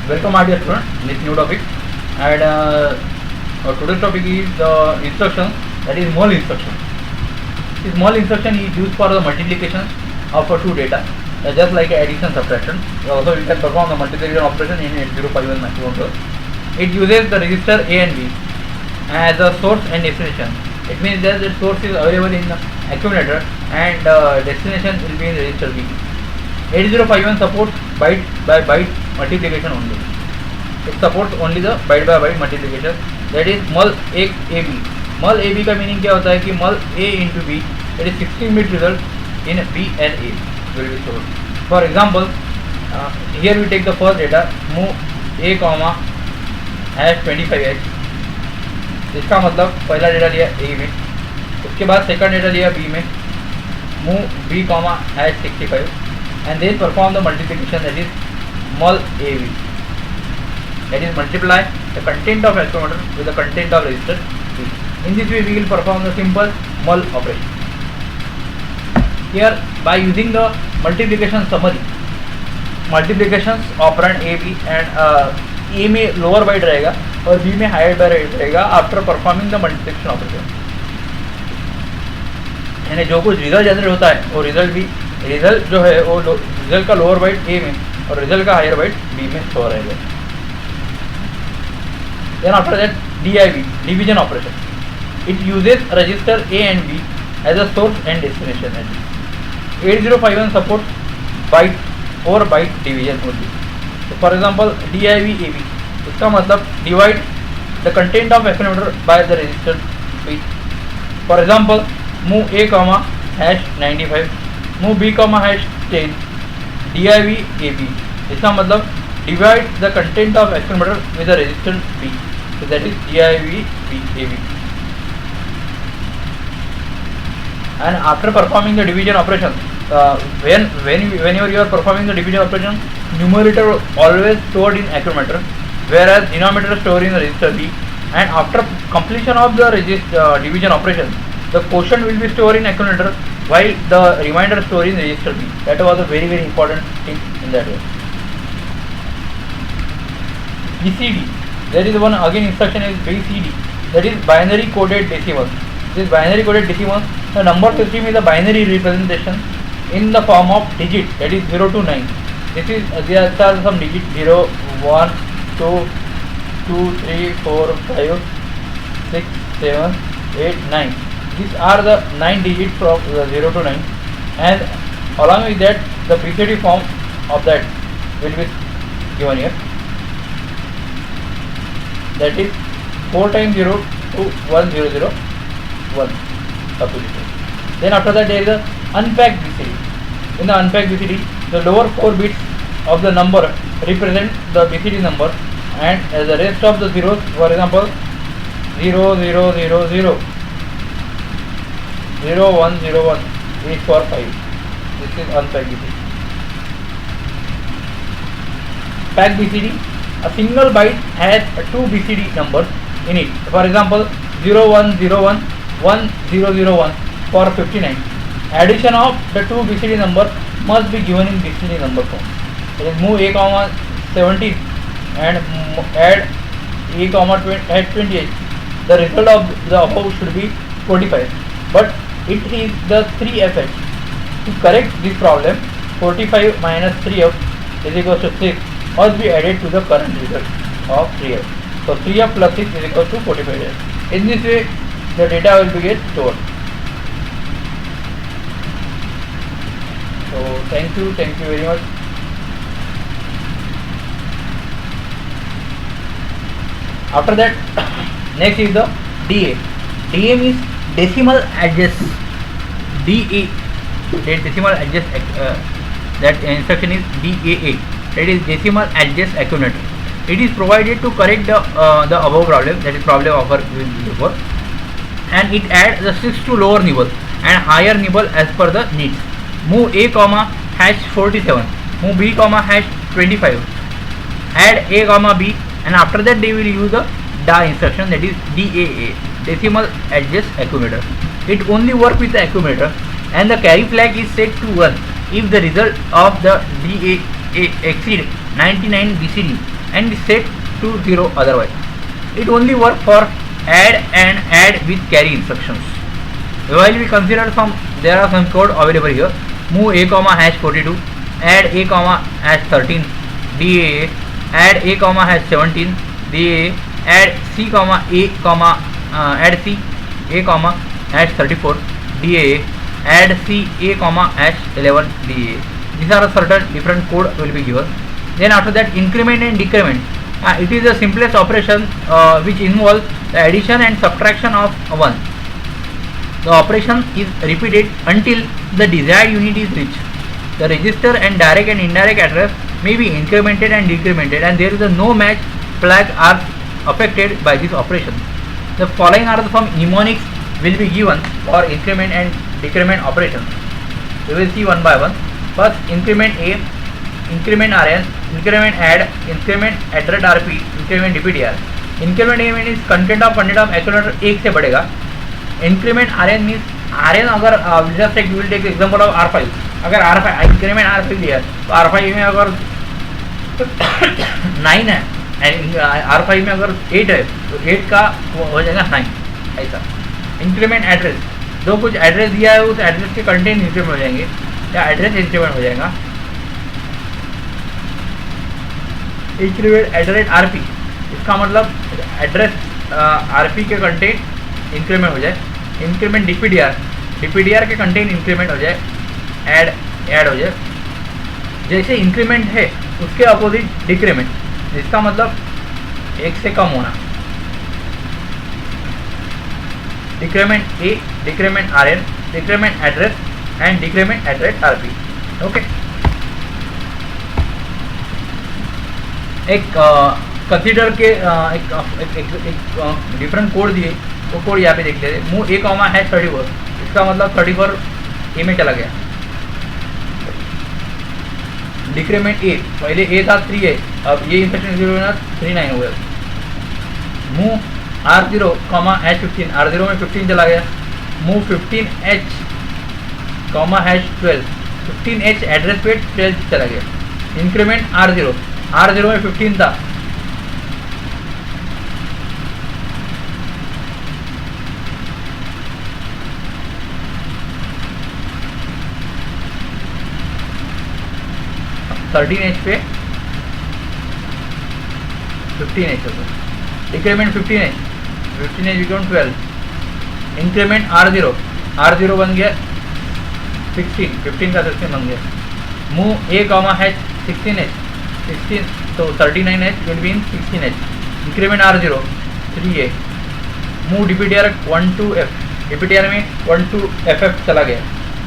Welcome my dear student in this new topic, and our today's topic is the instruction, that is mul instruction. This mul instruction is used for the multiplication of two data, just like addition subtraction. Also we can perform the multiplication operation in 8051 microcontroller. It uses the register A and B as a source and destination. It means that the source is available in the accumulator and destination will be in register B. 8051 supports byte by byte multiplication only. It supports only the byte by byte multiplication, that is mul A AB. Mul AB का meaning क्या होता है कि mul A into B, it is 16-bit result in B and A will be stored. For example, here we take the first data move A comma hash 25h. इसका मतलब पहला data लिया A में, उसके बाद सेकंड डेटा लिया B में, move B comma hash 65, and then perform the multiplication, that is mul AB. That is multiply the content of accumulator with the content of register B. In this way we will perform the simple mul operation. Here by using the multiplication summary, multiplications operand AB and A में lower byte रहेगा और B में higher byte रहेगा after performing the multiplication operation. यानी जो कुछ result generate होता है वो रिजल्ट जो है वो रिजल्ट का लोअर बाइट A में और रिजल्ट का हायर बाइट B में स्टोर रहेगा. Then after that DIV, division operation. It uses register A and B as a source and destination. 8051 supports byte or byte division only. So for example DIV AB, इसका मतलब divide the content of accumulator by the register B. For example move A comma hash 95, move B comma hash 10, DIV AB. इसका मतलब divide the content of accumulator with the register B. So that is DIV AB. And after performing the division operation, whenever you are performing the division operation, numerator always stored in accumulator, whereas denominator stored in the register B. And after completion of the division operation, the quotient will be stored in accumulator while the remainder stored in register B. That was a very important thing in that way. BCD, there is one again instruction is BCD, that is binary coded decimal. This binary coded decimal, the number system is a binary representation in the form of digit, that is 0 to 9. There are some digits 0, 1, 2, 2, 3, 4, 5, 6, 7, 8, 9. These are the 9 digits from 0 to 9, and along with that the BCD form of that will be given here, that is 4 times 0 to 1001 up to this. Then after that there is a unpacked BCD. In the unpacked BCD, the lower 4 bits of the number represent the BCD number, and the rest of the zeros, for example 0, 0, 0, 0, 0, 1, 0, 1 is for 5. This is unpacked BCD. Packed BCD, a single byte has 2 BCD numbers in it. For example 0, 1, 0, 1, 1, 0, 0, 1 for 59. Addition of the 2 BCD numbers must be given in BCD number form. That is move A comma 17 and add A comma 28. The result of the above should be 45, but it is the 3f. To correct this problem, 45 minus 3f is equal to 6 must be added to the current result of 3f. So 3f plus 6 is equal to 45. In this way the data will be get stored. So thank you very much. After that next is the DA. DA means decimal address. DA, decimal address, that instruction is DAA, that is decimal address accumulator. It is provided to correct the above problem, that is problem offered before, and it adds the 6 to lower nibble and higher nibble as per the needs. Move A comma hash 47, move B comma hash 25, add A comma B, and after that they will use the DA instruction, that is DAA, decimal address accumulator. It only works with the accumulator, and the carry flag is set to 1 if the result of the DAA exceed 99 BCD and set to 0 otherwise. It only works for add and add with carry instructions. While we consider there are some code available here. Move a comma hash 42, add a comma hash 13 daa, add a comma hash 17 daa, add c comma a comma add c a comma hash 34 daa, add c a comma hash 11 daa. These are a certain different code will be given. Then after that, increment and decrement. It is the simplest operation which involves the addition and subtraction of 1. The operation is repeated until the desired unit is reached. The register and direct and indirect address may be incremented and decremented, and there is a no match flag are affected by this operation. The following are some mnemonics will be given for increment and decrement operations. We will see one by one. First, increment A, increment Rn, increment add, increment address rp, increment dptr. Increment A means content of accumulator 1 से बढ़ेगा. Increment Rn means Rn अगर just take we will take example of R5. अगर R5 increment R5 लिया तो R5 में अगर 9 है R5 में अगर 8 है तो 8 का हो जाएगा 9 ऐसा. इंक्रीमेंट एड्रेस, जो कुछ एड्रेस दिया है उस एड्रेस के कंटेंट इंक्रीमेंट हो जाएंगे या एड्रेस इंक्रीमेंट हो जाएगा. इंक्रीमेंट एड्रेस आरपी, इसका मतलब एड्रेस आरपी के कंटेंट इंक्रीमेंट हो जाए. इंक्रीमेंट डीपीडीआर, डीपीडीआर के कंटेंट इंक्रीमेंट हो जाए, ऐड हो जाए. जैसे इंक्रीमेंट है उसके अपोजिट डिक्रीमेंट, जिसका मतलब 1 से कम होना. Decrement A, decrement R N, decrement address and decrement address RP. Okay, एक कंसीडर के एक डिफरेंट कोड दिए, वो कोड यहाँ पे देख लेते. मूव ए कॉमा हैश 34, इसका मतलब 34 ए में चला गया. डिक्रीमेंट ए, पहले ए था 3 है, अब ये इंस्ट्रक्शन 39 हो गया. Move R0 comma hash 15, R0 में 15 चला गया. Move 15H comma hash 12, 15H address पे 12 चला गया. इंक्रीमेंट R0, R0 में 15 था, H पे 15H होगा. Decrement 15H become 12. Increment R0, R0 बन गया 16, 15 का 16 बन गया. Move A comma hash 16H, 16 to 39H will be in 16H. Increment R0 3A. Move DPDR 1 to F, DPDR में 1 to FF चला गया.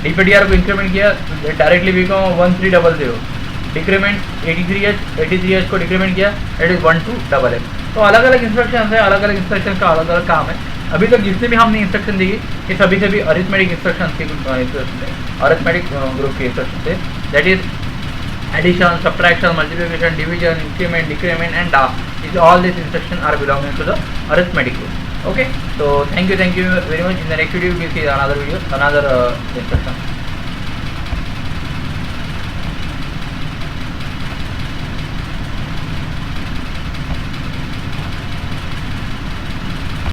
डीपीडीआर को इंक्रीमेंट किया डायरेक्टली बिकम 1300. डिक्रीमेंट 83H को डिक्रीमेंट किया, इट इज 1 to FF. तो अलग अलग इंस्ट्रक्शन है, अलग अलग इंस्ट्रक्शन का अलग अलग काम है. अभी तक जितने भी हमने इंस्ट्रक्शन दी ये सभी से भी अरिथमेटिक इंस्ट्रक्शन के अरिथमेटिक ग्रुप के इंस्ट्रक्शन थे. That is addition, subtraction, multiplication, division, increment, decrement and is all this instruction are belonging to the arithmetic group. Okay, so thank you very much. In the next video we will see another instruction.